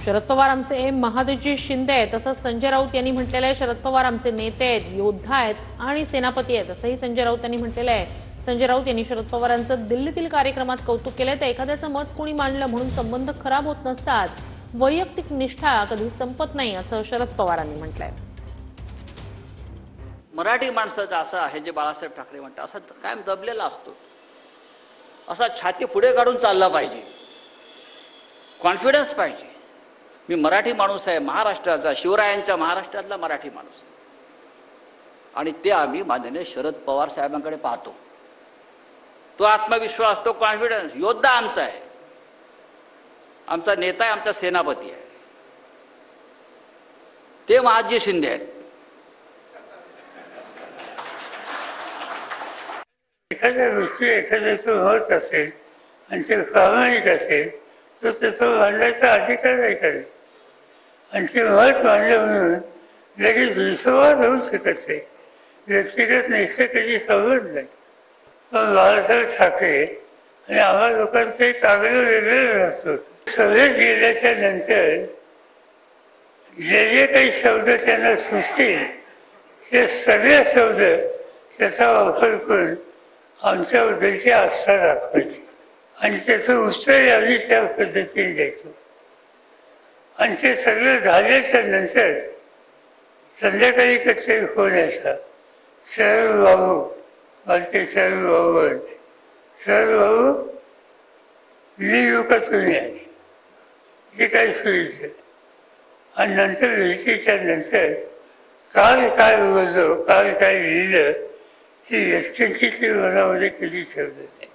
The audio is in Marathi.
शरद पवार आमचे महादजी शिंदे आहेत, तसंच संजय राऊत यांनी म्हटलेलं आहे शरद पवार आमचे नेते आहेत, योद्धा आहेत आणि सेनापती आहेत, असंही संजय राऊत यांनी म्हटलेलं आहे। संजय राऊत यांनी शरद पवारांचं दिल्लीतील कार्यक्रमात कौतुक केले। तर एखाद्याचं मत कोणी मांडलं म्हणून संबंध खराब होत नसतात, वैयक्तिक निष्ठा कधी संपत नाही, असं शरद पवारांनी म्हटलंय। मराठी माणसाचं असं आहे जे बाळासाहेब ठाकरे म्हणतात, असा कायम दबलेला असतो, असा छाती पुढे काढून चालला पाहिजे, कॉन्फिडन्स पाहिजे। मी मराठी माणूस आहे, महाराष्ट्राचा, शिवरायांच्या महाराष्ट्रातला मराठी माणूस आहे आणि ते आम्ही माननीय शरद पवार साहेबांकडे पाहतो। तो आत्मविश्वास, तो कॉन्फिडन्स, योद्धा आमचा आहे, आमचा नेता आहे, आमचा सेनापती आहे, ते महादजी शिंदे आहेत। एखाद्या गोष्टी एखाद्याचं होत असेल आणि ते प्रामाणिक असेल तर त्याचं मांडण्याचा अधिकार आहे कधी, आणि ते मत मांडलं म्हणून लगेच विश्वास होऊ शकत नाही, व्यक्तिगत निष्ठा कधी सवड नाही। पण बाळासाहेब ठाकरे आणि आम्हा लोकांचं एक आग्रह वेगळं असतो। सभेत गेल्याच्या नंतर जे जे काही शब्द त्यांना सुचतील ते सगळे शब्द त्याचा वापर करून आमच्याबद्दलची आस्था दाखवायची आणि त्याचं उत्तर आम्ही त्या पद्धतीने द्यायचो। आणि ते सगळं झाल्याच्या नंतर संध्याकाळी कसे फोन यायचा, शरद भाऊ, मला ते शरद भाऊ म्हणते, शरद भाऊ मी येऊ का तुम्ही आहे, जे काही सोयीचं। आणि नंतर भेटीच्या नंतर काल काय बोललो, काल काय लिहिलं, ही व्यक्तींची ती मनामध्ये कधी ठेवलं नाही।